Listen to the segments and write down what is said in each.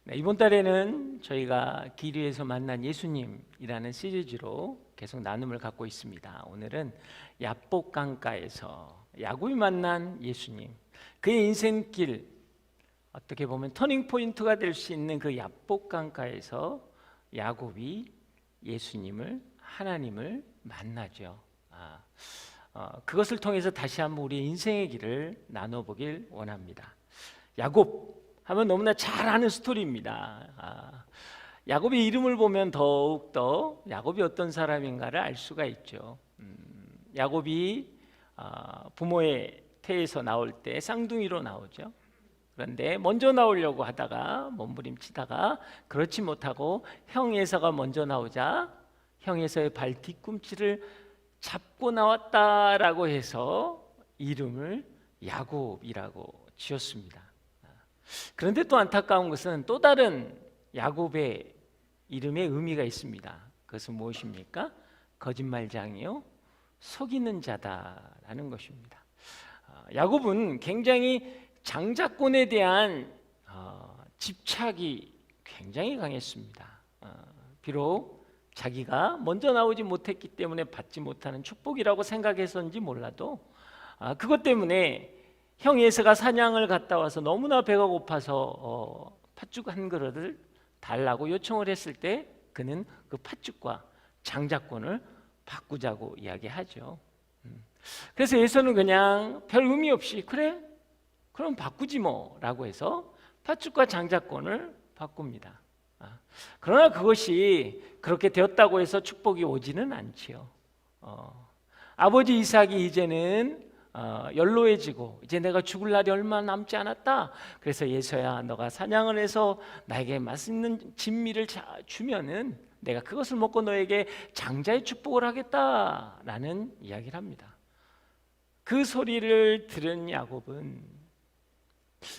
네, 이번 달에는 저희가 길 위에서 만난 예수님이라는 시리즈로 계속 나눔을 갖고 있습니다. 오늘은 야복 강가에서 야곱이 만난 예수님, 그의 인생길, 어떻게 보면 터닝 포인트가 될 수 있는 그 야복 강가에서 야곱이 예수님을, 하나님을 만나죠. 그것을 통해서 다시 한번 우리의 인생의 길을 나눠보길 원합니다. 야곱 하면 너무나 잘 아는 스토리입니다. 야곱의 이름을 보면 더욱더 야곱이 어떤 사람인가를 알 수가 있죠. 야곱이 부모의 태에서 나올 때 쌍둥이로 나오죠. 그런데 먼저 나오려고 하다가 몸부림치다가 그렇지 못하고 형 에서가 먼저 나오자 형 에서의 발 뒤꿈치를 잡고 나왔다라고 해서 이름을 야곱이라고 지었습니다. 그런데 또 안타까운 것은 또 다른 야곱의 이름에 의미가 있습니다. 그것은 무엇입니까? 거짓말장이요, 속이는 자다라는 것입니다. 야곱은 굉장히 장자권에 대한 집착이 굉장히 강했습니다. 비록 자기가 먼저 나오지 못했기 때문에 받지 못하는 축복이라고 생각했었는지 몰라도 그것 때문에 형 에서가 사냥을 갔다 와서 너무나 배가 고파서 팥죽 한 그릇을 달라고 요청을 했을 때 그는 그 팥죽과 장자권을 바꾸자고 이야기하죠. 그래서 에서는 그냥 별 의미 없이 그래? 그럼 바꾸지 뭐 라고 해서 팥죽과 장자권을 바꿉니다. 그러나 그것이 그렇게 되었다고 해서 축복이 오지는 않지요. 아버지 이삭이 이제는 연로해지고 이제 내가 죽을 날이 얼마 남지 않았다. 그래서 예서야, 너가 사냥을 해서 나에게 맛있는 진미를 주면은 내가 그것을 먹고 너에게 장자의 축복을 하겠다라는 이야기를 합니다. 그 소리를 들은 야곱은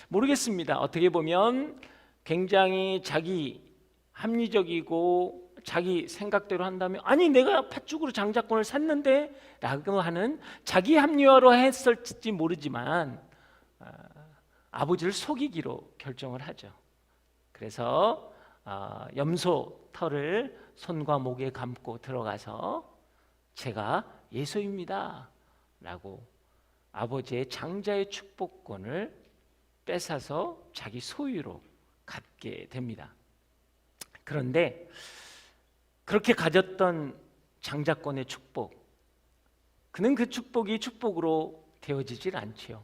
모르겠습니다. 어떻게 보면 굉장히 자기 합리적이고 자기 생각대로 한다면, 아니 내가 팥죽으로 장자권을 샀는데 라고 하는 자기 합리화로 했을지 모르지만 아버지를 속이기로 결정을 하죠. 그래서 염소 털을 손과 목에 감고 들어가서 제가 예수입니다 라고 아버지의 장자의 축복권을 뺏어서 자기 소유로 갖게 됩니다. 그런데 그렇게 가졌던 장자권의 축복, 그는 그 축복이 축복으로 되어지질 않지요.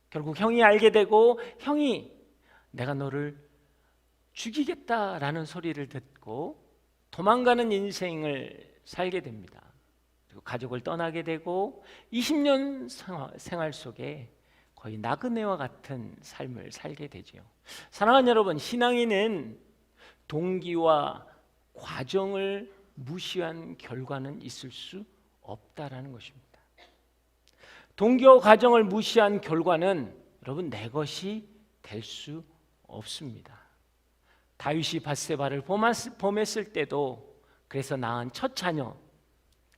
결국 형이 알게 되고 형이 내가 너를 죽이겠다라는 소리를 듣고 도망가는 인생을 살게 됩니다. 그리고 가족을 떠나게 되고 20년 생활 속에 거의 나그네와 같은 삶을 살게 되죠. 사랑하는 여러분, 신앙인은 동기와 과정을 무시한 결과는 있을 수 없다라는 것입니다. 동기와 과정을 무시한 결과는 여러분 내 것이 될 수 없습니다. 다윗이 밧세바를 범했을 때도 그래서 낳은 첫 자녀,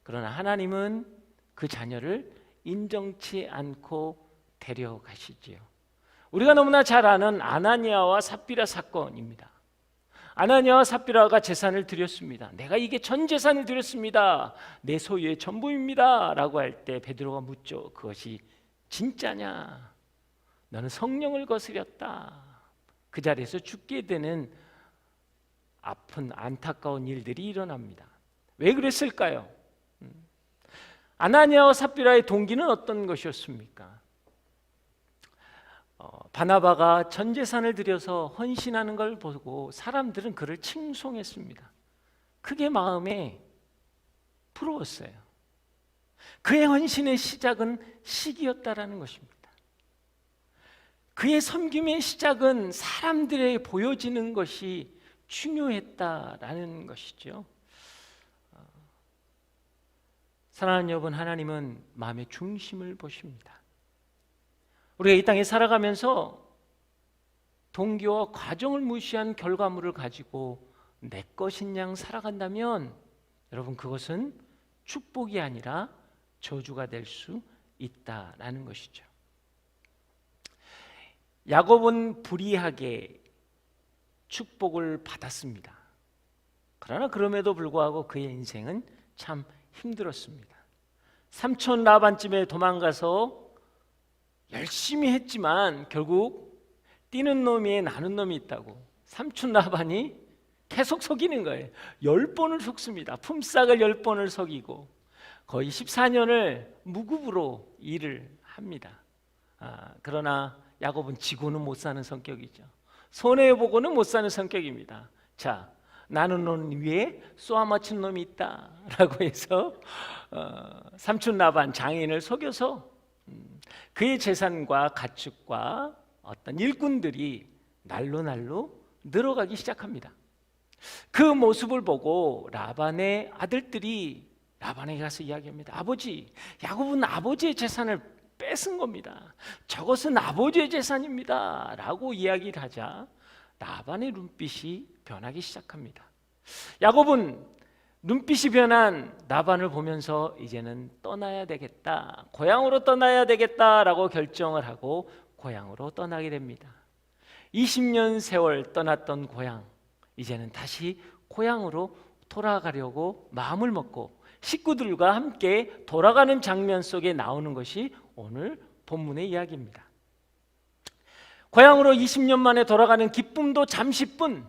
그러나 하나님은 그 자녀를 인정치 않고 데려가시지요. 우리가 너무나 잘 아는 아나니아와 삽비라 사건입니다. 아나니아와 삽비라가 재산을 드렸습니다. 내가 이게 전 재산을 드렸습니다. 내 소유의 전부입니다 라고 할 때 베드로가 묻죠. 그것이 진짜냐? 너는 성령을 거스렸다. 그 자리에서 죽게 되는 아픈 안타까운 일들이 일어납니다. 왜 그랬을까요? 아나니아와 삽비라의 동기는 어떤 것이었습니까? 바나바가 전 재산을 들여서 헌신하는 걸 보고 사람들은 그를 칭송했습니다. 그게 마음에 부러웠어요. 그의 헌신의 시작은 시기였다라는 것입니다. 그의 섬김의 시작은 사람들에게 보여지는 것이 중요했다라는 것이죠. 사랑하는 여러분, 하나님은 마음의 중심을 보십니다. 우리가 이 땅에 살아가면서 동기와 과정을 무시한 결과물을 가지고 내 것인 양 살아간다면 여러분 그것은 축복이 아니라 저주가 될 수 있다라는 것이죠. 야곱은 불의하게 축복을 받았습니다. 그러나 그럼에도 불구하고 그의 인생은 참 힘들었습니다. 삼촌 라반집에 도망가서 열심히 했지만 결국 뛰는 놈이 나는 놈이 있다고 삼촌 라반이 계속 속이는 거예요. 10번을 속습니다. 품삯을 10번을 속이고 거의 14년을 무급으로 일을 합니다. 그러나 야곱은 지고는 못 사는 성격이죠. 손해보고는 못 사는 성격입니다. 자, 나는 넌 위에 쏘아맞힌 놈이 있다 라고 해서 삼촌 라반 장인을 속여서 그의 재산과 가축과 어떤 일꾼들이 날로 늘어가기 시작합니다. 그 모습을 보고 라반의 아들들이 라반에게 가서 이야기합니다. 아버지, 야곱은 아버지의 재산을 뺏은 겁니다. 저것은 아버지의 재산입니다 라고 이야기를 하자 라반의 눈빛이 변하기 시작합니다. 야곱은 눈빛이 변한 라반을 보면서 이제는 떠나야 되겠다, 고향으로 떠나야 되겠다라고 결정을 하고 고향으로 떠나게 됩니다. 20년 세월 떠났던 고향, 이제는 다시 고향으로 돌아가려고 마음을 먹고 식구들과 함께 돌아가는 장면 속에 나오는 것이 오늘 본문의 이야기입니다. 고향으로 20년 만에 돌아가는 기쁨도 잠시뿐,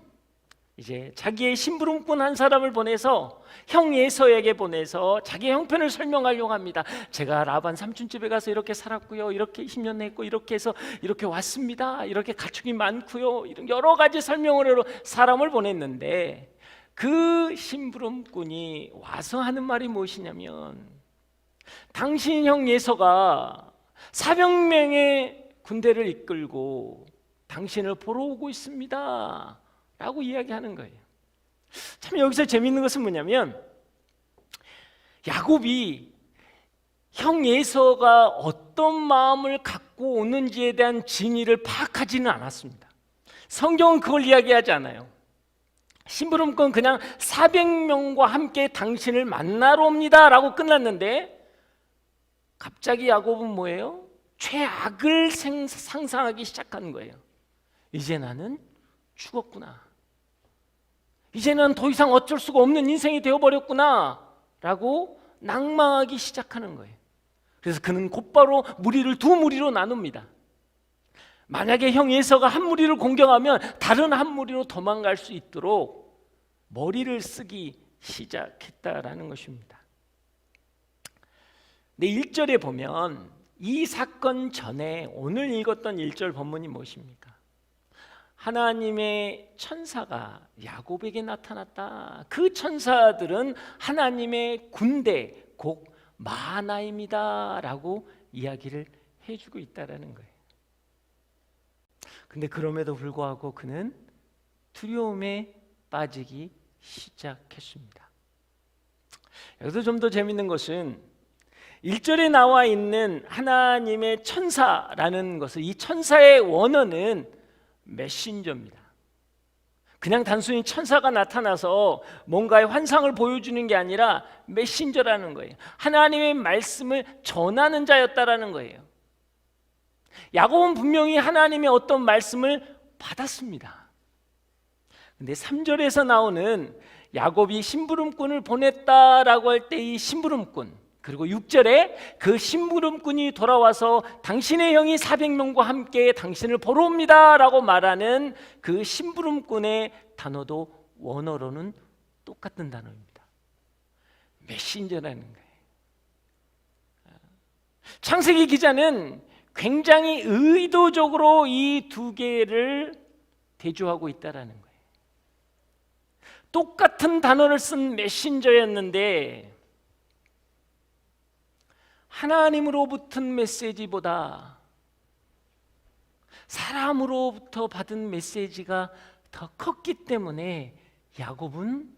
이제 자기의 심부름꾼 한 사람을 보내서 형 에서에게 보내서 자기의 형편을 설명하려고 합니다. 제가 라반 삼촌집에 가서 이렇게 살았고요, 이렇게 20년 했고, 이렇게 해서 이렇게 왔습니다, 이렇게 가축이 많고요, 이런 여러 가지 설명으로 사람을 보냈는데 그 심부름꾼이 와서 하는 말이 무엇이냐면, 당신 형 예서가 400명의 군대를 이끌고 당신을 보러 오고 있습니다 라고 이야기하는 거예요. 참 여기서 재미있는 것은 뭐냐면, 야곱이 형 에서가 어떤 마음을 갖고 오는지에 대한 진위를 파악하지는 않았습니다. 성경은 그걸 이야기하지 않아요. 심부름꾼 그냥 400명과 함께 당신을 만나러 옵니다 라고 끝났는데, 갑자기 야곱은 뭐예요? 최악을 상상하기 시작하는 거예요. 이제 나는 죽었구나, 이제는 더 이상 어쩔 수가 없는 인생이 되어버렸구나 라고 낭망하기 시작하는 거예요. 그래서 그는 곧바로 무리를 두 무리로 나눕니다. 만약에 형 에서가 한 무리를 공격하면 다른 한 무리로 도망갈 수 있도록 머리를 쓰기 시작했다라는 것입니다. 근데 1절에 보면 이 사건 전에 오늘 읽었던 1절 본문이 무엇입니까? 하나님의 천사가 야곱에게 나타났다. 그 천사들은 하나님의 군대 곧 마하나임이다 라고 이야기를 해주고 있다는 거예요. 근데 그럼에도 불구하고 그는 두려움에 빠지기 시작했습니다. 여기서 좀 더 재밌는 것은 1절에 나와 있는 하나님의 천사라는 것을, 이 천사의 원어는 메신저입니다. 그냥 단순히 천사가 나타나서 뭔가의 환상을 보여주는 게 아니라 메신저라는 거예요. 하나님의 말씀을 전하는 자였다라는 거예요. 야곱은 분명히 하나님의 어떤 말씀을 받았습니다. 근데 3절에서 나오는 야곱이 심부름꾼을 보냈다라고 할 때 이 심부름꾼, 그리고 6절에 그 심부름꾼이 돌아와서 당신의 형이 400명과 함께 당신을 보러 옵니다 라고 말하는 그 심부름꾼의 단어도 원어로는 똑같은 단어입니다. 메신저라는 거예요. 창세기 기자는 굉장히 의도적으로 이 두 개를 대조하고 있다는 거예요. 똑같은 단어를 쓴 메신저였는데 하나님으로부터 메시지보다 사람으로부터 받은 메시지가 더 컸기 때문에 야곱은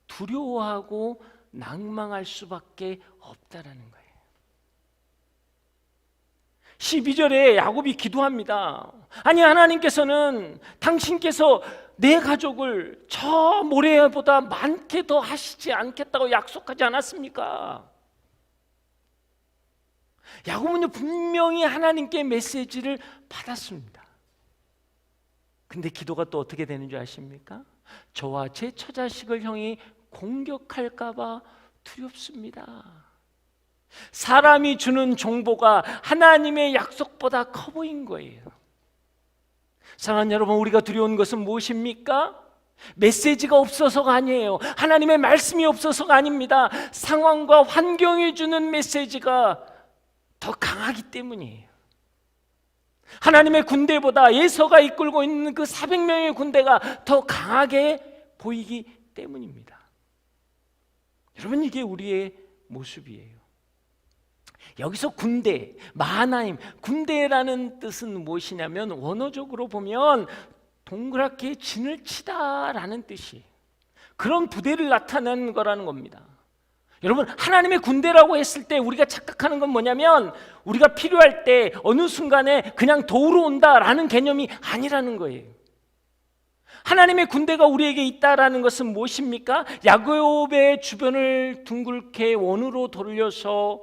두려워하고 낭망할 수밖에 없다라는 거예요. 12절에 야곱이 기도합니다. 아니, 하나님께서는 당신께서 내 가족을 저 모래보다 많게 더 하시지 않겠다고 약속하지 않았습니까? 야곱은요 분명히 하나님께 메시지를 받았습니다. 근데 기도가 또 어떻게 되는 줄 아십니까? 저와 제 처자식을 형이 공격할까 봐 두렵습니다. 사람이 주는 정보가 하나님의 약속보다 커 보인 거예요. 사랑하는 여러분, 우리가 두려운 것은 무엇입니까? 메시지가 없어서가 아니에요. 하나님의 말씀이 없어서가 아닙니다. 상황과 환경이 주는 메시지가 더 강하기 때문이에요. 하나님의 군대보다 예서가 이끌고 있는 그 400명의 군대가 더 강하게 보이기 때문입니다. 여러분, 이게 우리의 모습이에요. 여기서 군대, 마하나임, 군대라는 뜻은 무엇이냐면 원어적으로 보면 동그랗게 진을 치다라는 뜻이에요. 그런 부대를 나타내는 거라는 겁니다. 여러분, 하나님의 군대라고 했을 때 우리가 착각하는 건 뭐냐면 우리가 필요할 때 어느 순간에 그냥 도우러 온다라는 개념이 아니라는 거예요. 하나님의 군대가 우리에게 있다라는 것은 무엇입니까? 야곱의 주변을 둥글게 원으로 돌려서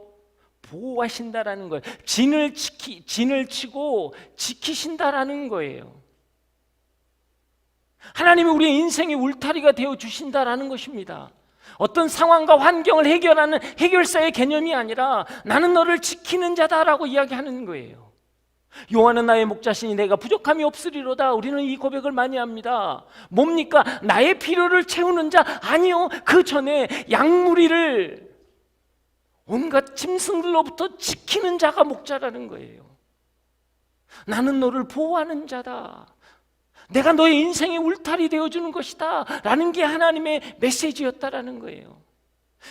보호하신다라는 거예요. 진을 치고 지키신다라는 거예요. 하나님이 우리의 인생의 울타리가 되어 주신다라는 것입니다. 어떤 상황과 환경을 해결하는 해결사의 개념이 아니라 나는 너를 지키는 자다라고 이야기하는 거예요. 여호와는 나의 목자시니 내가 부족함이 없으리로다. 우리는 이 고백을 많이 합니다. 뭡니까? 나의 필요를 채우는 자? 아니요. 그 전에 양무리를 온갖 짐승들로부터 지키는 자가 목자라는 거예요. 나는 너를 보호하는 자다. 내가 너의 인생의 울타리 되어주는 것이다 라는 게 하나님의 메시지였다라는 거예요.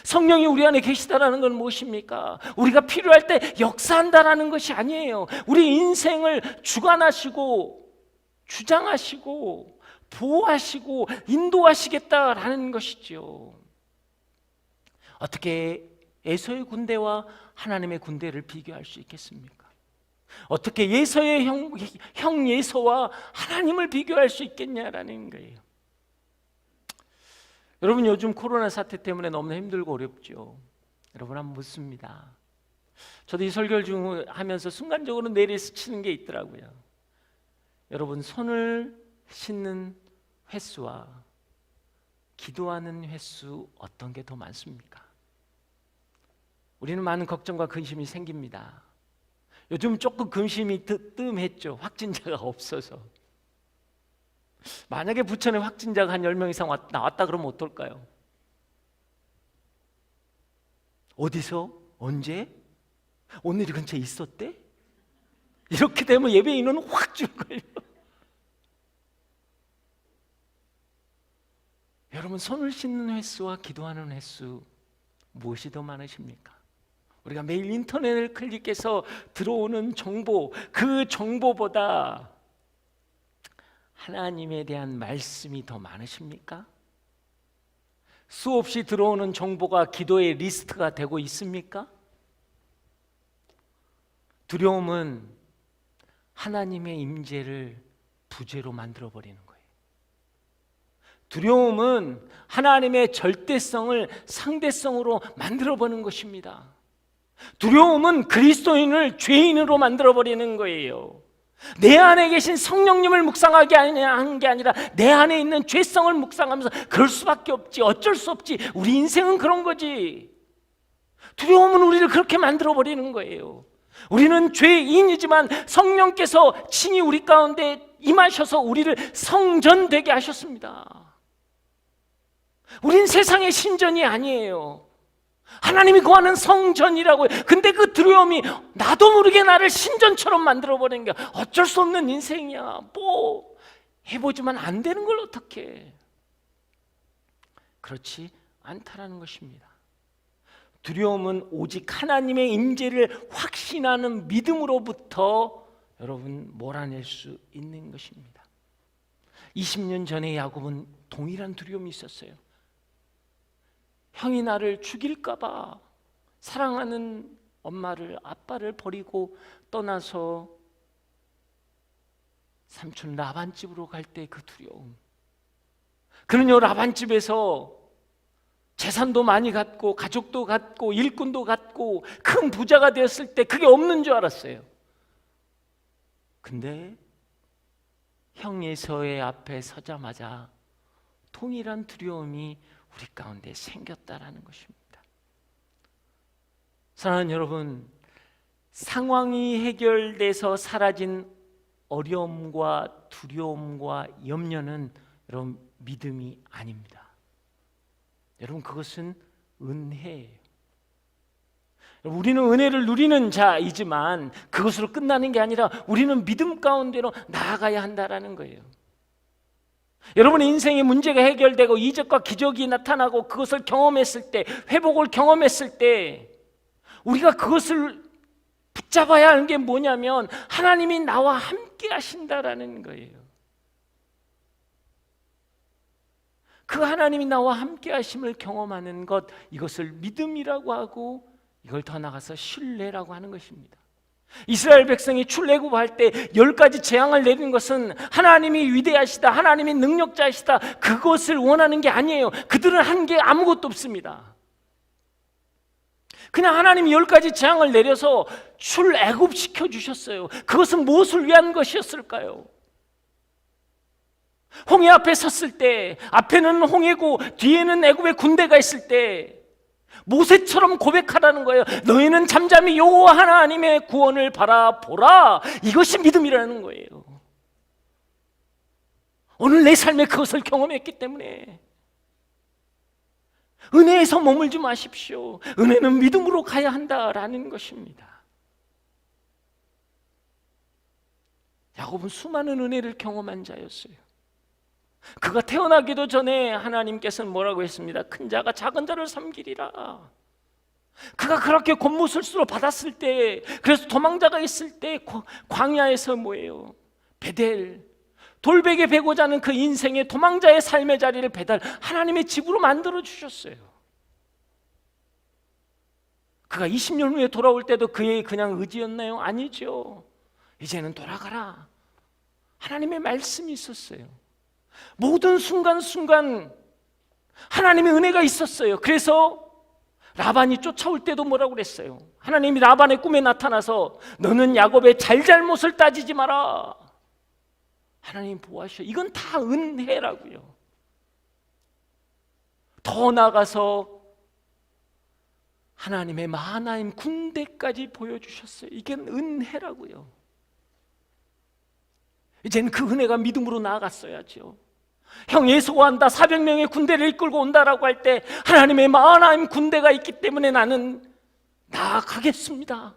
성령이 우리 안에 계시다라는 건 무엇입니까? 우리가 필요할 때 역사한다라는 것이 아니에요. 우리 인생을 주관하시고 주장하시고 보호하시고 인도하시겠다라는 것이죠. 어떻게 에서의 군대와 하나님의 군대를 비교할 수 있겠습니까? 어떻게 예서의 형 예서와 하나님을 비교할 수 있겠냐라는 거예요. 여러분, 요즘 코로나 사태 때문에 너무 힘들고 어렵죠. 여러분, 한번 묻습니다. 저도 이 설교를 하면서 순간적으로 내리스치는 게 있더라고요. 여러분, 손을 씻는 횟수와 기도하는 횟수 어떤 게 더 많습니까? 우리는 많은 걱정과 근심이 생깁니다. 요즘 조금 근심이 뜸했죠. 확진자가 없어서. 만약에 부천에 확진자가 한 10명 이상 나왔다 그러면 어떨까요? 어디서? 언제? 오늘 이 근처에 있었대? 이렇게 되면 예배 인원은 확 줄걸요. 여러분, 손을 씻는 횟수와 기도하는 횟수 무엇이 더 많으십니까? 우리가 매일 인터넷을 클릭해서 들어오는 정보, 그 정보보다 하나님에 대한 말씀이 더 많으십니까? 수없이 들어오는 정보가 기도의 리스트가 되고 있습니까? 두려움은 하나님의 임재를 부재로 만들어버리는 거예요. 두려움은 하나님의 절대성을 상대성으로 만들어버리는 것입니다. 두려움은 그리스도인을 죄인으로 만들어버리는 거예요. 내 안에 계신 성령님을 묵상하게 하는 게 아니라 내 안에 있는 죄성을 묵상하면서 그럴 수밖에 없지, 어쩔 수 없지, 우리 인생은 그런 거지. 두려움은 우리를 그렇게 만들어버리는 거예요. 우리는 죄인이지만 성령께서 친히 우리 가운데 임하셔서 우리를 성전되게 하셨습니다. 우린 세상의 신전이 아니에요. 하나님이 구하는 성전이라고요. 근데 그 두려움이 나도 모르게 나를 신전처럼 만들어버리는 게 어쩔 수 없는 인생이야. 뭐 해보지만 안 되는 걸 어떡해. 그렇지 않다라는 것입니다. 두려움은 오직 하나님의 임재를 확신하는 믿음으로부터 여러분 몰아낼 수 있는 것입니다. 20년 전에 야곱은 동일한 두려움이 있었어요. 형이 나를 죽일까 봐 사랑하는 엄마를, 아빠를 버리고 떠나서 삼촌 라반 집으로 갈 때 그 두려움. 그는요, 라반 집에서 재산도 많이 갖고 가족도 갖고 일꾼도 갖고 큰 부자가 되었을 때 그게 없는 줄 알았어요. 근데 형 에서의 앞에 서자마자 동일한 두려움이 우리 가운데 생겼다라는 것입니다. 사랑하는 여러분, 상황이 해결돼서 사라진 어려움과 두려움과 염려는 여러분 믿음이 아닙니다. 여러분 그것은 은혜예요. 우리는 은혜를 누리는 자이지만 그것으로 끝나는 게 아니라 우리는 믿음 가운데로 나아가야 한다라는 거예요. 여러분의 인생의 문제가 해결되고 이적과 기적이 나타나고 그것을 경험했을 때, 회복을 경험했을 때 우리가 그것을 붙잡아야 하는 게 뭐냐면 하나님이 나와 함께 하신다라는 거예요. 그 하나님이 나와 함께 하심을 경험하는 것, 이것을 믿음이라고 하고 이걸 더 나가서 신뢰라고 하는 것입니다. 이스라엘 백성이 출애굽할 때 10가지 재앙을 내린 것은 하나님이 위대하시다, 하나님이 능력자시다, 그것을 원하는 게 아니에요. 그들은 한 게 아무것도 없습니다. 그냥 하나님이 10가지 재앙을 내려서 출애굽시켜 주셨어요. 그것은 무엇을 위한 것이었을까요? 홍해 앞에 섰을 때, 앞에는 홍해고 뒤에는 애굽의 군대가 있을 때 모세처럼 고백하라는 거예요. 너희는 잠잠히 여호와 하나님의 구원을 바라보라. 이것이 믿음이라는 거예요. 오늘 내 삶에 그것을 경험했기 때문에 은혜에서 머물지 마십시오. 은혜는 믿음으로 가야 한다라는 것입니다. 야곱은 수많은 은혜를 경험한 자였어요. 그가 태어나기도 전에 하나님께서는 뭐라고 했습니다. 큰 자가 작은 자를 섬기리라. 그가 그렇게 곤모술수로 받았을 때, 그래서 도망자가 있을 때 광야에서 뭐예요? 베델, 돌베개 베고자 하는 그 인생의 도망자의 삶의 자리를 베델, 하나님의 집으로 만들어 주셨어요. 그가 20년 후에 돌아올 때도 그의 그냥 의지였나요? 아니죠. 이제는 돌아가라. 하나님의 말씀이 있었어요. 모든 순간순간 하나님의 은혜가 있었어요. 그래서 라반이 쫓아올 때도 뭐라고 그랬어요? 하나님이 라반의 꿈에 나타나서 너는 야곱의 잘잘못을 따지지 마라. 하나님 보호하셔. 이건 다 은혜라고요. 더 나아가서 하나님의 마하나임 군대까지 보여주셨어요. 이게 은혜라고요. 이제는 그 은혜가 믿음으로 나아갔어야죠. 형 예수가 한다, 400명의 군대를 이끌고 온다라고 할 때 하나님의 마하나임 군대가 있기 때문에 나는 나아가겠습니다.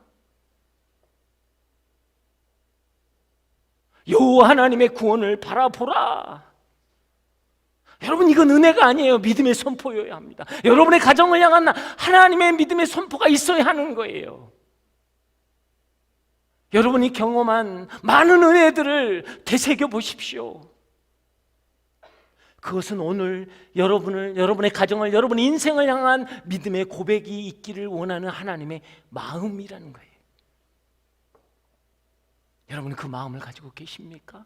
여호와 하나님의 구원을 바라보라. 여러분 이건 은혜가 아니에요. 믿음의 선포여야 합니다. 여러분의 가정을 향한 하나님의 믿음의 선포가 있어야 하는 거예요. 여러분이 경험한 많은 은혜들을 되새겨 보십시오. 그것은 오늘 여러분의 가정을, 여러분의 인생을 향한 믿음의 고백이 있기를 원하는 하나님의 마음이라는 거예요. 여러분 그 마음을 가지고 계십니까?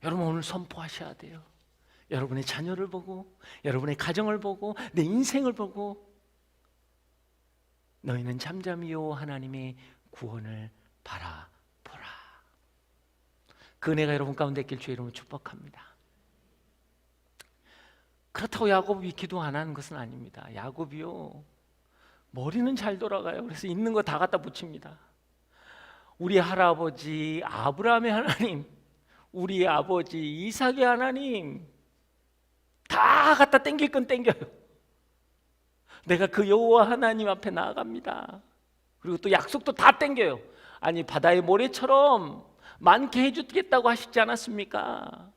여러분 오늘 선포하셔야 돼요. 여러분의 자녀를 보고, 여러분의 가정을 보고, 내 인생을 보고 너희는 잠잠히 여호와 하나님의 구원을 바라보라. 그 은혜가 여러분 가운데 있길 주의 이름으로 축복합니다. 그렇다고 야곱이 기도 안 하는 것은 아닙니다. 야곱이요, 머리는 잘 돌아가요. 그래서 있는 거 다 갖다 붙입니다. 우리 할아버지 아브라함의 하나님, 우리 아버지 이삭의 하나님, 다 갖다 땡길 건 땡겨요. 내가 그 여호와 하나님 앞에 나아갑니다. 그리고 또 약속도 다 땡겨요. 아니 바다의 모래처럼 많게 해주겠다고 하시지 않았습니까?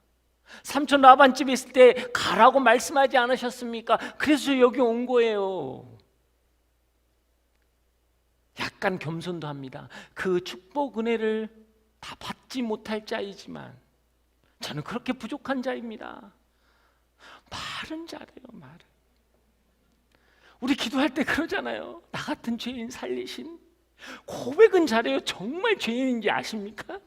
삼촌 라반 집에 있을 때 가라고 말씀하지 않으셨습니까? 그래서 여기 온 거예요. 약간 겸손도 합니다. 그 축복 은혜를 다 받지 못할 자이지만 저는 그렇게 부족한 자입니다. 말은 잘해요. 말은. 우리 기도할 때 그러잖아요. 나 같은 죄인 살리신. 고백은 잘해요. 정말 죄인인지 아십니까?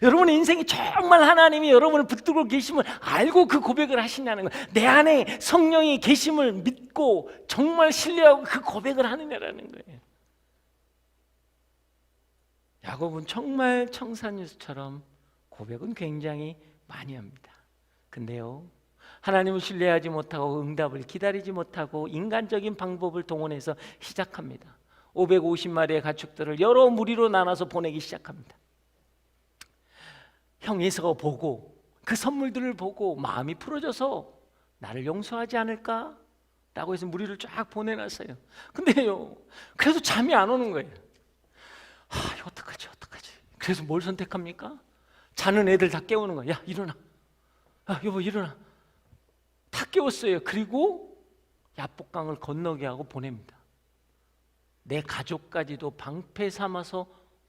여러분의 인생이 정말 하나님이 여러분을 붙들고 계심을 알고 그 고백을 하시냐는 거예요. 내 안에 성령이 계심을 믿고 정말 신뢰하고 그 고백을 하느냐라는 거예요. 야곱은 정말 청산유수처럼 고백은 굉장히 많이 합니다. 근데요, 하나님을 신뢰하지 못하고 응답을 기다리지 못하고 인간적인 방법을 동원해서 시작합니다. 550마리의 가축들을 여러 무리로 나눠서 보내기 시작합니다. 형 에서가 보고 그 선물들을 보고 마음이 풀어져서 나를 용서하지 않을까? 라고 해서 무리를 쫙 보내놨어요. 근데요, 그래도 잠이 안 오는 거예요. 이거 어떡하지? 그래서 뭘 선택합니까? 자는 애들 다 깨우는 거야. 야, 일어나. 여보, 일어나. 다 깨웠어요. 그리고 야복강을 건너게 하고 보냅니다. 내 가족까지도 방패 삼아서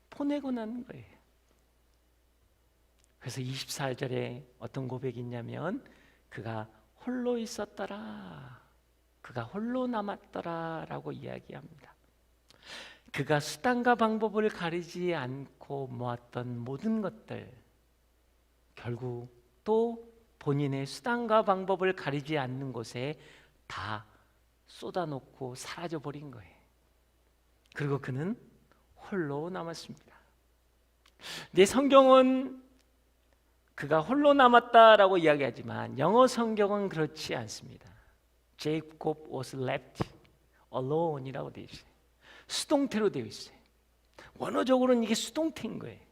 보내고 나는 거예요. 그래서 24절에 어떤 고백이 있냐면, 그가 홀로 있었더라, 그가 홀로 남았더라 라고 이야기합니다. 그가 수단과 방법을 가리지 않고 모았던 모든 것들, 결국 또 본인의 수단과 방법을 가리지 않는 곳에 다 쏟아놓고 사라져버린 거예요. 그리고 그는 홀로 남았습니다. 내 성경은 그가 홀로 남았다라고 이야기하지만 영어 성경은 그렇지 않습니다. Jacob was left alone이라고 되어 있어요. 수동태로 되어 있어요. 원어적으로는 이게 수동태인 거예요.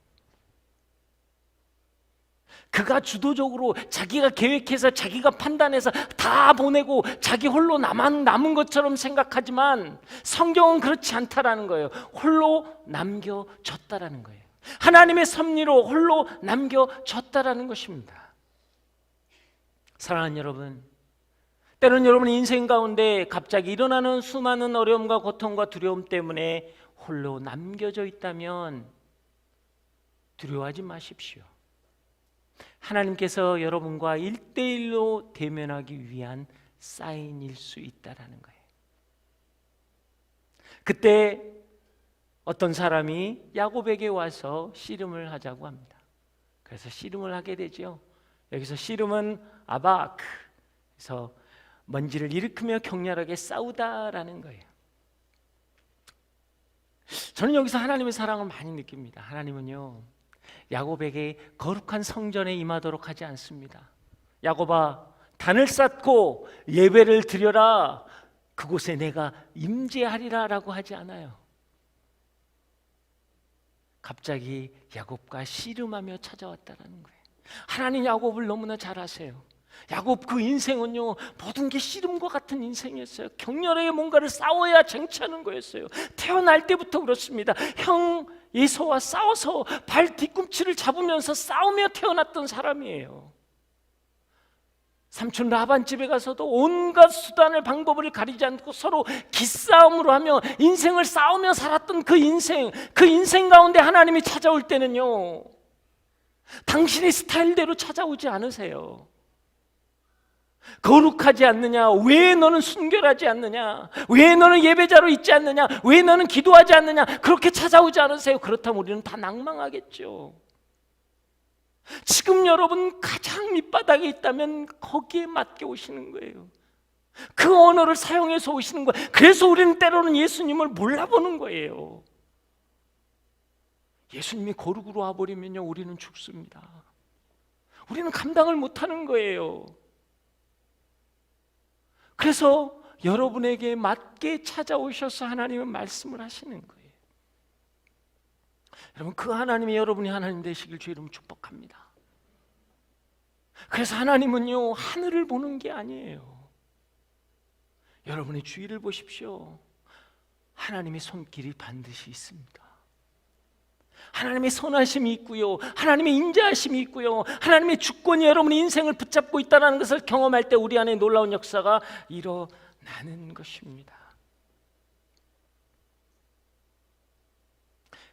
그가 주도적으로 자기가 계획해서 자기가 판단해서 다 보내고 자기 홀로 남은 것처럼 생각하지만 성경은 그렇지 않다라는 거예요. 홀로 남겨졌다라는 거예요. 하나님의 섭리로 홀로 남겨졌다라는 것입니다. 사랑하는 여러분, 때로는 여러분의 인생 가운데 갑자기 일어나는 수많은 어려움과 고통과 두려움 때문에 홀로 남겨져 있다면 두려워하지 마십시오. 하나님께서 여러분과 1대1로 대면하기 위한 사인일 수 있다라는 거예요. 그때 어떤 사람이 야곱에게 와서 씨름을 하자고 합니다. 그래서 씨름을 하게 되죠. 여기서 씨름은 아바크, 그래서 먼지를 일으키며 격렬하게 싸우다라는 거예요. 저는 여기서 하나님의 사랑을 많이 느낍니다. 하나님은요, 야곱에게 거룩한 성전에 임하도록 하지 않습니다. 야곱아, 단을 쌓고 예배를 드려라, 그곳에 내가 임재하리라 라고 하지 않아요. 갑자기 야곱과 씨름하며 찾아왔다는 거예요. 하나님 야곱을 너무나 잘 아세요. 야곱 그 인생은요, 모든 게 씨름과 같은 인생이었어요. 격렬하게 뭔가를 싸워야 쟁취하는 거였어요. 태어날 때부터 그렇습니다. 형 에서와 싸워서 발 뒤꿈치를 잡으면서 싸우며 태어났던 사람이에요. 삼촌 라반 집에 가서도 온갖 수단을 방법을 가리지 않고 서로 기싸움으로 하며 인생을 싸우며 살았던 그 인생 가운데 하나님이 찾아올 때는요, 당신의 스타일대로 찾아오지 않으세요. 거룩하지 않느냐? 왜 너는 순결하지 않느냐? 왜 너는 예배자로 있지 않느냐? 왜 너는 기도하지 않느냐? 그렇게 찾아오지 않으세요. 그렇다면 우리는 다 낭망하겠죠. 지금 여러분 가장 밑바닥에 있다면 거기에 맞게 오시는 거예요. 그 언어를 사용해서 오시는 거예요. 그래서 우리는 때로는 예수님을 몰라보는 거예요. 예수님이 거룩으로 와버리면요, 우리는 죽습니다. 우리는 감당을 못하는 거예요. 그래서 여러분에게 맞게 찾아오셔서 하나님은 말씀을 하시는 거예요. 여러분, 그 하나님이 여러분이 하나님 되시길 주의 이름으로 축복합니다. 그래서 하나님은요, 하늘을 보는 게 아니에요. 여러분의 주위를 보십시오. 하나님의 손길이 반드시 있습니다. 하나님의 선하심이 있고요, 하나님의 인자하심이 있고요, 하나님의 주권이 여러분의 인생을 붙잡고 있다는 것을 경험할 때 우리 안에 놀라운 역사가 일어나는 것입니다.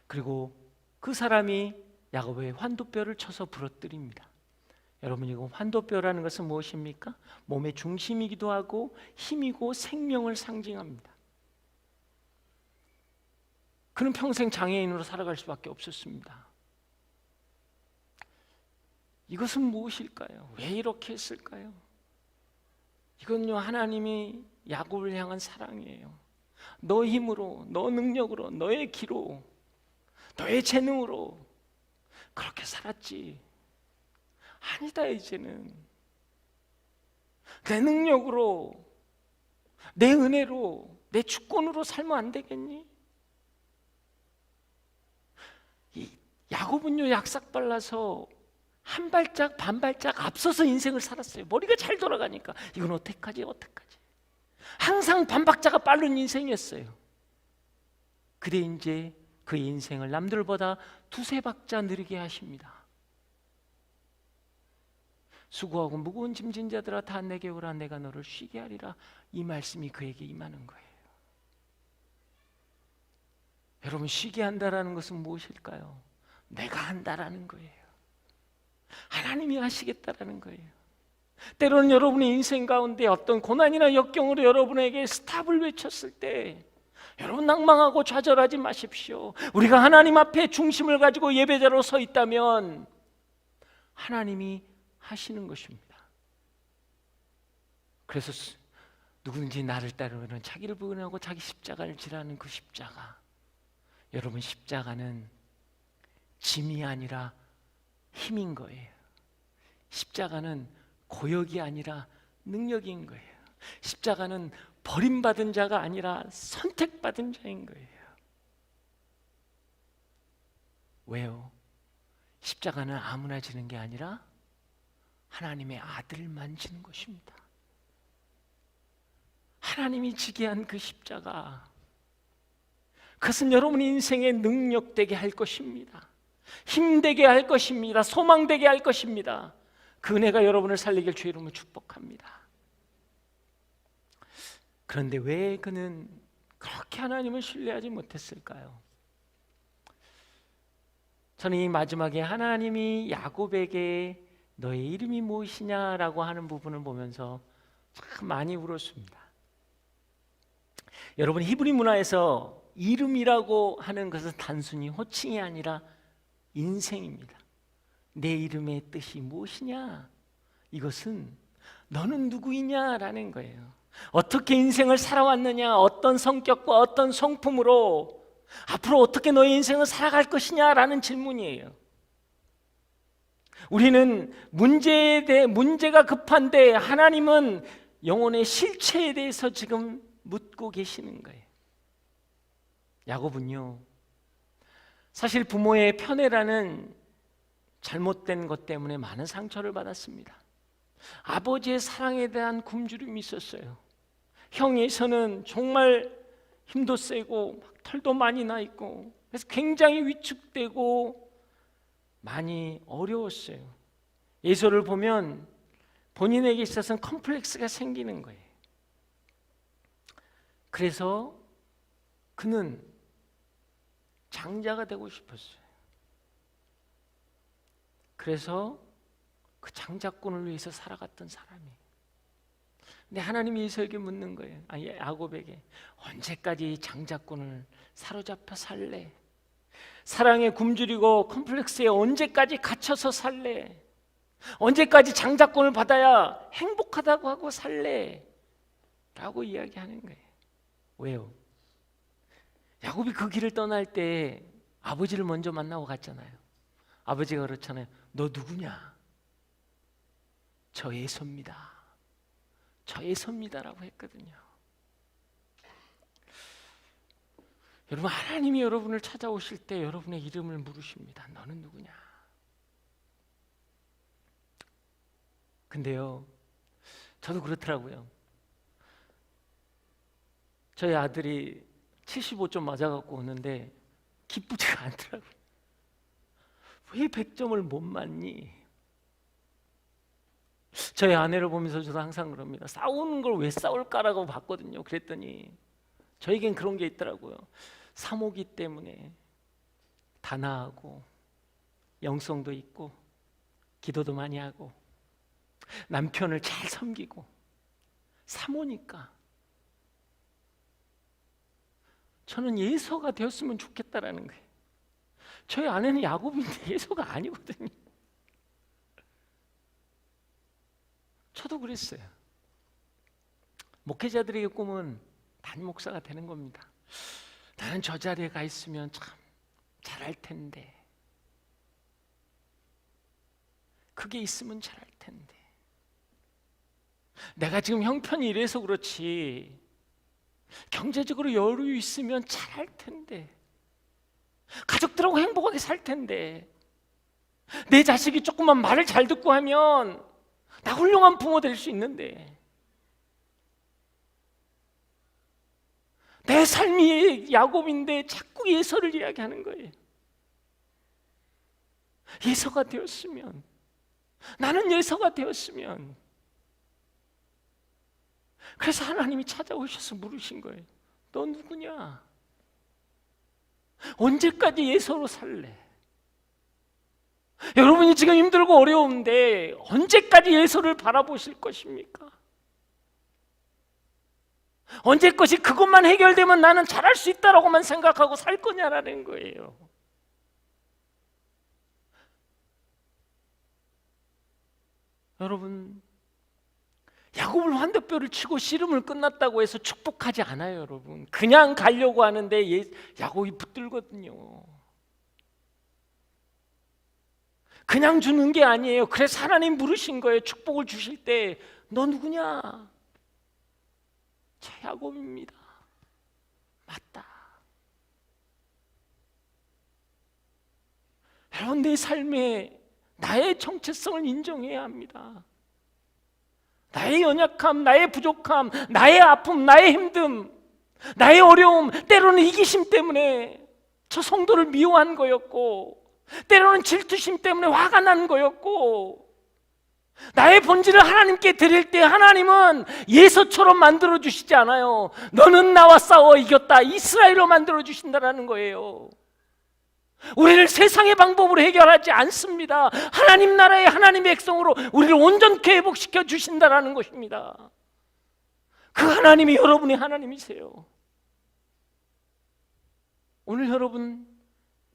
그리고 그 사람이 야곱의 환도뼈를 쳐서 부러뜨립니다. 여러분, 이거 환도뼈라는 것은 무엇입니까? 몸의 중심이기도 하고 힘이고 생명을 상징합니다. 그는 평생 장애인으로 살아갈 수밖에 없었습니다. 이것은 무엇일까요? 왜 이렇게 했을까요? 이건요, 하나님이 야곱을 향한 사랑이에요. 너 힘으로, 너 능력으로, 너의 기로, 너의 재능으로 그렇게 살았지. 아니다, 이제는 내 능력으로, 내 은혜로, 내 주권으로 살면 안 되겠니? 이 야곱은요, 약삭 발라서 한 발짝 반 발짝 앞서서 인생을 살았어요. 머리가 잘 돌아가니까 이건 어떡하지? 항상 반박자가 빠른 인생이었어요. 그래 이제 그 인생을 남들보다 두세 박자 느리게 하십니다. 수고하고 무거운 짐진 자들아 다 내게 오라, 내가 너를 쉬게 하리라. 이 말씀이 그에게 임하는 거예요. 여러분, 쉬게 한다라는 것은 무엇일까요? 내가 한다라는 거예요. 하나님이 하시겠다라는 거예요. 때로는 여러분의 인생 가운데 어떤 고난이나 역경으로 여러분에게 스탑을 외쳤을 때 여러분 낭망하고 좌절하지 마십시오. 우리가 하나님 앞에 중심을 가지고 예배자로 서 있다면 하나님이 하시는 것입니다. 그래서 누구든지 나를 따르면 자기를 부인하고 자기 십자가를 지라는 그 십자가, 여러분 십자가는 짐이 아니라 힘인 거예요. 십자가는 고역이 아니라 능력인 거예요. 십자가는 버림받은 자가 아니라 선택받은 자인 거예요. 왜요? 십자가는 아무나 지는 게 아니라 하나님의 아들만 지는 것입니다. 하나님이 지게 한 그 십자가, 그것은 여러분의 인생에 능력되게 할 것입니다. 힘되게 할 것입니다. 소망되게 할 것입니다. 그 은혜가 여러분을 살리길 주의 이름으로 축복합니다. 그런데 왜 그는 그렇게 하나님을 신뢰하지 못했을까요? 저는 이 마지막에 하나님이 야곱에게 너의 이름이 무엇이냐라고 하는 부분을 보면서 참 많이 울었습니다. 여러분, 히브리 문화에서 이름이라고 하는 것은 단순히 호칭이 아니라 인생입니다. 내 이름의 뜻이 무엇이냐? 이것은 너는 누구이냐라는 거예요. 어떻게 인생을 살아왔느냐, 어떤 성격과 어떤 성품으로 앞으로 어떻게 너의 인생을 살아갈 것이냐라는 질문이에요. 우리는 문제가 급한데 하나님은 영혼의 실체에 대해서 지금 묻고 계시는 거예요. 야곱은요, 사실 부모의 편애라는 잘못된 것 때문에 많은 상처를 받았습니다. 아버지의 사랑에 대한 굶주림이 있었어요. 형에서는 정말 힘도 세고 털도 많이 나 있고, 그래서 굉장히 위축되고 많이 어려웠어요. 에서를 보면 본인에게 있어서는 컴플렉스가 생기는 거예요. 그래서 그는 장자가 되고 싶었어요. 그래서 그 장자권을 위해서 살아갔던 사람이. 근데 하나님이 에서에게 묻는 거예요. 야곱에게 언제까지 장자권을 사로잡혀 살래? 사랑에 굶주리고 컴플렉스에 언제까지 갇혀서 살래? 언제까지 장자권을 받아야 행복하다고 하고 살래? 라고 이야기하는 거예요. 왜요? 야곱이 그 길을 떠날 때 아버지를 먼저 만나고 갔잖아요. 아버지가 그렇잖아요. 너 누구냐? 저 에서입니다. 저 에서입니다라고 했거든요. 여러분, 하나님이 여러분을 찾아오실 때 여러분의 이름을 물으십니다. 너는 누구냐? 근데요, 저도 그렇더라고요. 저희 아들이 75점 맞아갖고 오는데 기쁘지가 않더라고요. 왜 100점을 못 맞니? 저희 아내를 보면서 저도 항상 그럽니다. 싸우는 걸 왜 싸울까라고 봤거든요. 그랬더니 저에겐 그런 게 있더라고요. 사모기 때문에 단아하고 영성도 있고 기도도 많이 하고 남편을 잘 섬기고 사모니까 저는 예서가 되었으면 좋겠다라는 거예요. 저희 아내는 야곱인데 예서가 아니거든요. 저도 그랬어요. 목회자들에게 꿈은 담임 목사가 되는 겁니다. 나는 저 자리에 가 있으면 참 잘할 텐데. 그게 있으면 잘할 텐데. 내가 지금 형편이 이래서 그렇지 경제적으로 여유 있으면 잘할 텐데, 가족들하고 행복하게 살 텐데, 내 자식이 조금만 말을 잘 듣고 하면 나 훌륭한 부모 될 수 있는데, 내 삶이 야곱인데 자꾸 예서를 이야기하는 거예요. 예서가 되었으면, 나는 예서가 되었으면. 그래서 하나님이 찾아오셔서 물으신 거예요. 너 누구냐? 언제까지 예서로 살래? 여러분이 지금 힘들고 어려운데 언제까지 예서를 바라보실 것입니까? 언제까지 그것만 해결되면 나는 잘할 수 있다라고만 생각하고 살 거냐라는 거예요. 여러분, 야곱을 환대뼈를 치고 씨름을 끝났다고 해서 축복하지 않아요. 여러분, 그냥 가려고 하는데 야곱이 붙들거든요. 그냥 주는 게 아니에요. 그래서 하나님 부르신 거예요. 축복을 주실 때 너 누구냐? 저 야곱입니다. 맞다. 여러분, 내 삶에 나의 정체성을 인정해야 합니다. 나의 연약함, 나의 부족함, 나의 아픔, 나의 힘듦, 나의 어려움, 때로는 이기심 때문에 저 성도를 미워한 거였고, 때로는 질투심 때문에 화가 난 거였고, 나의 본질을 하나님께 드릴 때 하나님은 예서처럼 만들어 주시지 않아요. 너는 나와 싸워 이겼다, 이스라엘로 만들어 주신다라는 거예요. 우리를 세상의 방법으로 해결하지 않습니다. 하나님 나라의 하나님의 백성으로 우리를 온전케 회복시켜 주신다라는 것입니다. 그 하나님이 여러분의 하나님이세요. 오늘 여러분,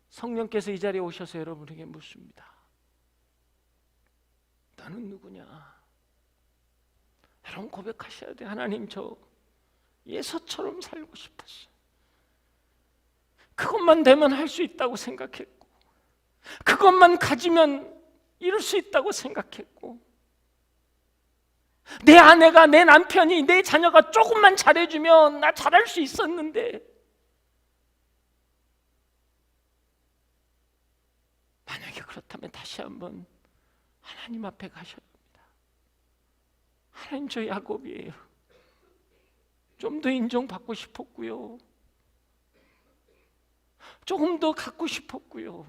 성령께서 이 자리에 오셔서 여러분에게 묻습니다. 나는 누구냐? 여러분 고백하셔야 돼요. 하나님, 저 예서처럼 살고 싶었어요. 그것만 되면 할 수 있다고 생각했고, 그것만 가지면 이룰 수 있다고 생각했고, 내 아내가, 내 남편이, 내 자녀가 조금만 잘해주면 나 잘할 수 있었는데, 만약에 그렇다면 다시 한번 하나님 앞에 가셔야 합니다. 하나님, 저 야곱이에요. 좀 더 인정받고 싶었고요, 조금 더 갖고 싶었고요,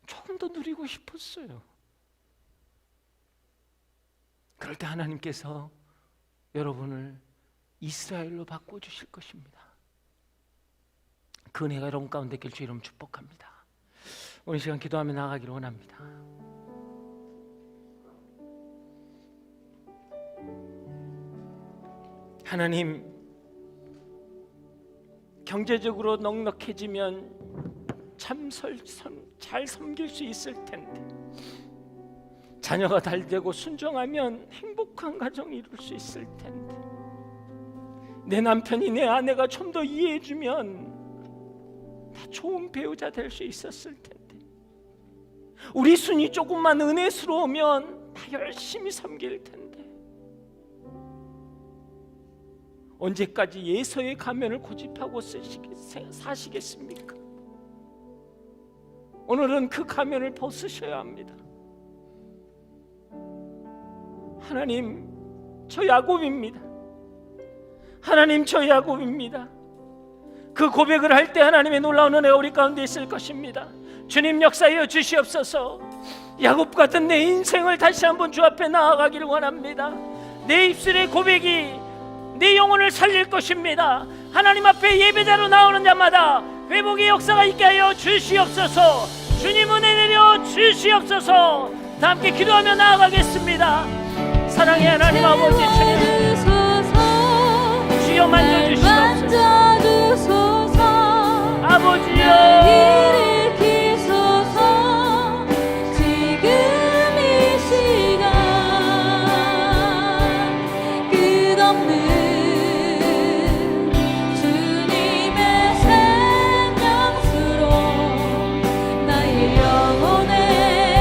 조금 더 누리고 싶었어요. 그럴 때 하나님께서 여러분을 이스라엘로 바꿔주실 것입니다. 그 은혜가 여러분 가운데 있길 주 이름 축복합니다. 오늘 시간 기도하며 나아가기를 원합니다. 하나님, 경제적으로 넉넉해지면 참 잘 섬길 수 있을 텐데, 자녀가 잘 되고 순종하면 행복한 가정이 이룰 수 있을 텐데, 내 남편이, 내 아내가 좀 더 이해해주면 다 좋은 배우자 될 수 있었을 텐데, 우리 순이 조금만 은혜스러우면 다 열심히 섬길 텐데, 언제까지 예서의 가면을 고집하고 사시겠습니까? 오늘은 그 가면을 벗으셔야 합니다. 하나님, 저 야곱입니다. 하나님, 저 야곱입니다. 그 고백을 할 때 하나님의 놀라운 은혜가 우리 가운데 있을 것입니다. 주님, 역사하여 주시옵소서. 야곱 같은 내 인생을 다시 한번 주 앞에 나아가기를 원합니다. 내 입술의 고백이 내 영혼을 살릴 것입니다. 하나님 앞에 예배자로 나오는 자마다 회복의 역사가 있게 하여 주시옵소서. 주님, 은혜 내려 주시옵소서. 다 함께 기도하며 나아가겠습니다. 사랑의 하나님 아버지, 주님, 주여 만져주시옵소서. 아버지여, 나의 영혼에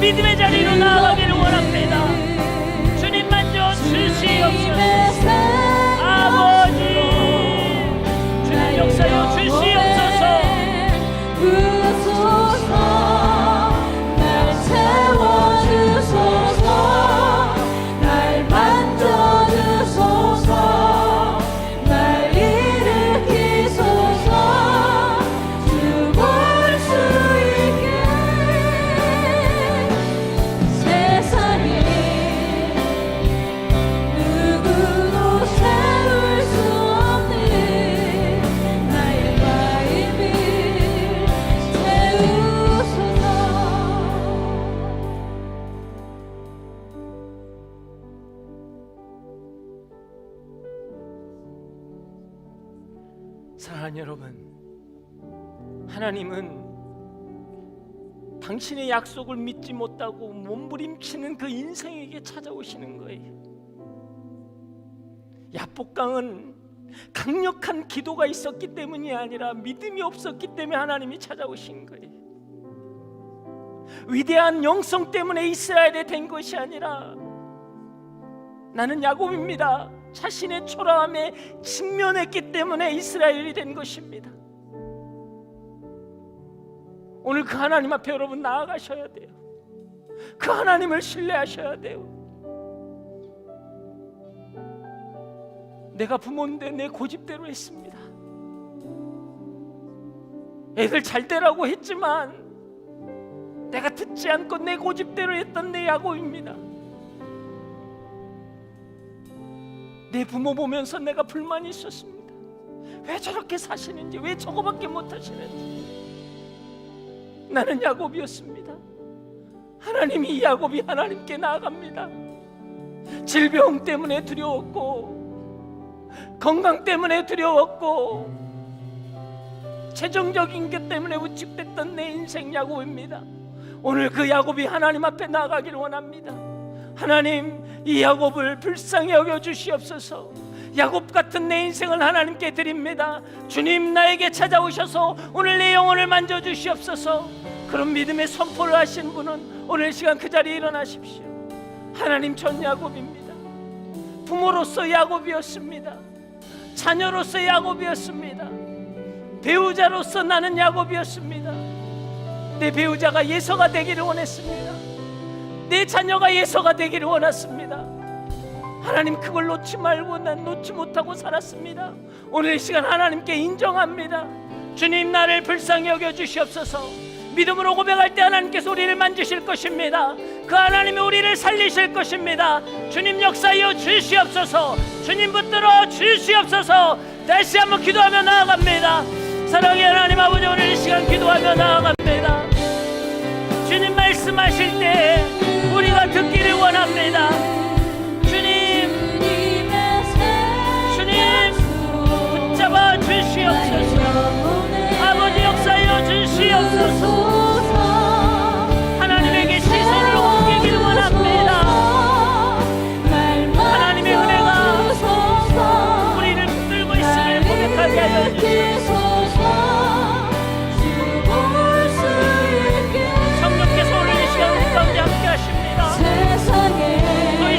믿음의 자리로 나아가기를 원합니다. 주님 만져 주시옵소서. 아버지, 주님 역사여 주시옵소서. 날 채워주소서. 날 만져주소서. 날 일으키소서. 주 볼 수 있게. 세상에 누구도 세울 수 없는 나의 마음을 채우소서. 사랑하는 여러분, 하나님은 당신의 약속을 믿지 못하고 몸부림치는 그 인생에게 찾아오시는 거예요. 야복강은 강력한 기도가 있었기 때문이 아니라 믿음이 없었기 때문에 하나님이 찾아오신 거예요. 위대한 영성 때문에 이스라엘이 된 것이 아니라 나는 야곱입니다. 자신의 초라함에 직면했기 때문에 이스라엘이 된 것입니다. 오늘 그 하나님 앞에 여러분 나아가셔야 돼요. 그 하나님을 신뢰하셔야 돼요. 내가 부모인데 내 고집대로 했습니다. 애들 잘 되라고 했지만 내가 듣지 않고 내 고집대로 했던 내 야곱입니다. 내 부모 보면서 내가 불만이 있었습니다. 왜 저렇게 사시는지, 왜 저거밖에 못하시는지. 나는 야곱이었습니다. 하나님이 이 야곱이 하나님께 나아갑니다. 질병 때문에 두려웠고, 건강 때문에 두려웠고, 재정적인 것 때문에 우측됐던 내 인생 야곱입니다. 오늘 그 야곱이 하나님 앞에 나아가기를 원합니다. 하나님, 이 야곱을 불쌍히 여겨 주시옵소서. 야곱 같은 내 인생을 하나님께 드립니다. 주님, 나에게 찾아오셔서 오늘 내 영혼을 만져주시옵소서. 그런 믿음의 선포를 하신 분은 오늘 시간 그 자리에 일어나십시오. 하나님, 전 야곱입니다. 부모로서 야곱이었습니다. 자녀로서 야곱이었습니다. 배우자로서 나는 야곱이었습니다. 내 배우자가 예서가 되기를 원했습니다. 내 자녀가 예서가 되기를 원했습니다. 하나님, 그걸 놓지 말고 난 놓지 못하고 살았습니다. 오늘 이 시간 하나님께 인정합니다. 주님, 나를 불쌍히 여겨 주시옵소서. 믿음으로 고백할 때 하나님께서 우리를 만지실 것입니다. 그 하나님이 우리를 살리실 것입니다. 주님, 역사하여 주시옵소서. 주님, 붙들어 주시옵소서. 다시 한번 기도하며 나아갑니다. 사랑의 하나님 아버지, 오늘 이 시간 기도하며 나아갑니다. 주님 말씀하실 때 우리가 듣기를 원합니다. 주님 붙잡아 주시옵소서. 아버지, 역사하여 주시옵소서. 하나님에게 시선을 옮기기를 원합니다. 하나님의 은혜가 우리를 붙들고 있음을 고백하게 하여 주시옵소서. 성령께서 오늘 이 시간 우리 가운데 함께 하십니다. 너희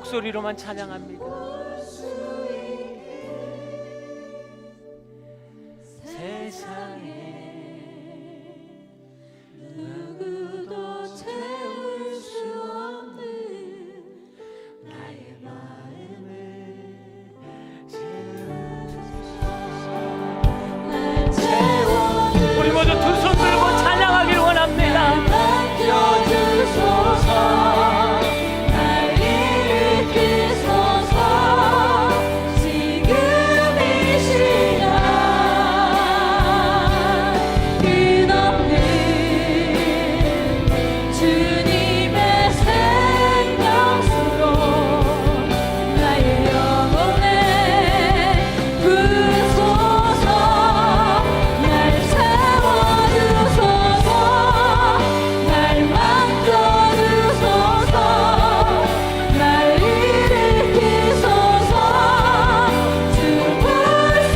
목소리로만 찬양합니다. 세상에 누구도 채울 수 없는 나의 마음을 날 채워주소서. 우리 모두 두 손 들고 찬양하기를 원합니다. 맡겨주소서. 날 일으키소서. 지금 이 시간 끝없는 주님의 생명수로 나의 영혼에 부으소서. 날 채워주소서. 날 만져주소서. 날 일으키소서. 주 볼 수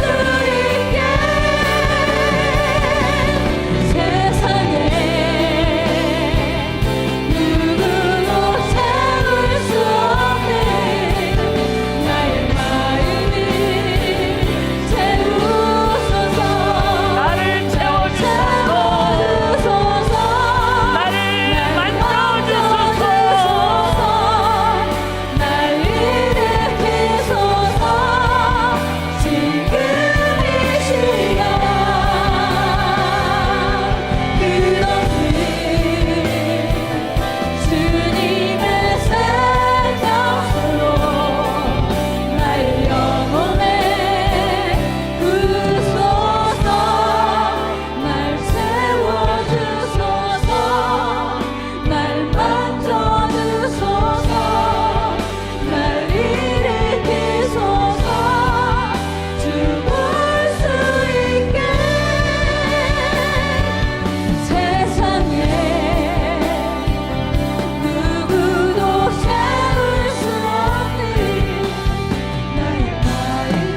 있게 세상에 누구도 채울 수 없는 나의 마음을 채우소서. 나를 채워주소서. 나를 만져주소서. 날 일으키소서. 지금 이 시간 끝없는 주님의 생명수로 나의 영혼에 부으소서. 날 채워주소서. 날 만져주소서. 날 일으키소서. 주 볼 수 있게 세상에 누구도 채울 수 없는 나의 마음을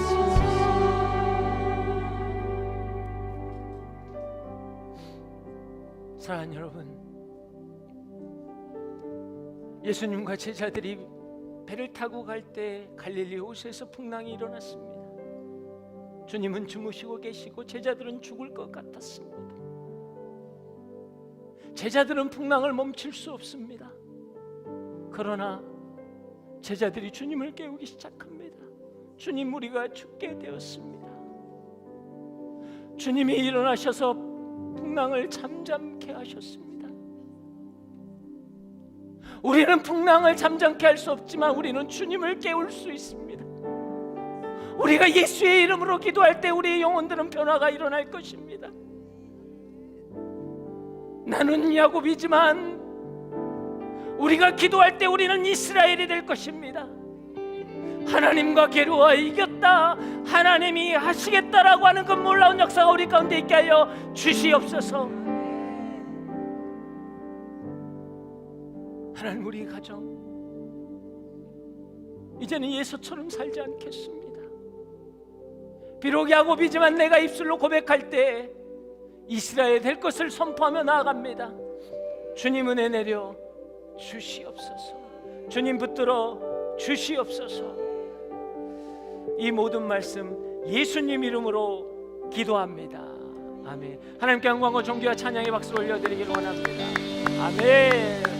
채우소서. 사랑하는 여러분, 예수님과 제자들이 배를 타고 갈 때 갈릴리 호수에서 풍랑이 일어났습니다. 주님은 주무시고 계시고 제자들은 죽을 것 같았습니다. 제자들은 풍랑을 멈출 수 없습니다. 그러나 제자들이 주님을 깨우기 시작합니다. 주님, 우리가 죽게 되었습니다. 주님이 일어나셔서 풍랑을 잠잠케 하셨습니다. 우리는 풍랑을 잠잠케 할 수 없지만 우리는 주님을 깨울 수 있습니다. 우리가 예수의 이름으로 기도할 때 우리의 영혼들은 변화가 일어날 것입니다. 나는 야곱이지만 우리가 기도할 때 우리는 이스라엘이 될 것입니다. 하나님과 게르와 이겼다, 하나님이 하시겠다라고 하는 그 놀라운 역사가 우리 가운데 있게 하여 주시옵소서. 하나님, 우리 가정 이제는 예수처럼 살지 않겠습니다. 비록 야곱이지만 내가 입술로 고백할 때 이스라엘 될 것을 선포하며 나아갑니다. 주님 은혜 내려 주시옵소서. 주님 붙들어 주시옵소서. 이 모든 말씀 예수님 이름으로 기도합니다. 아멘. 하나님께 영광과 존귀와 찬양의 박수 올려드리길 원합니다. 아멘.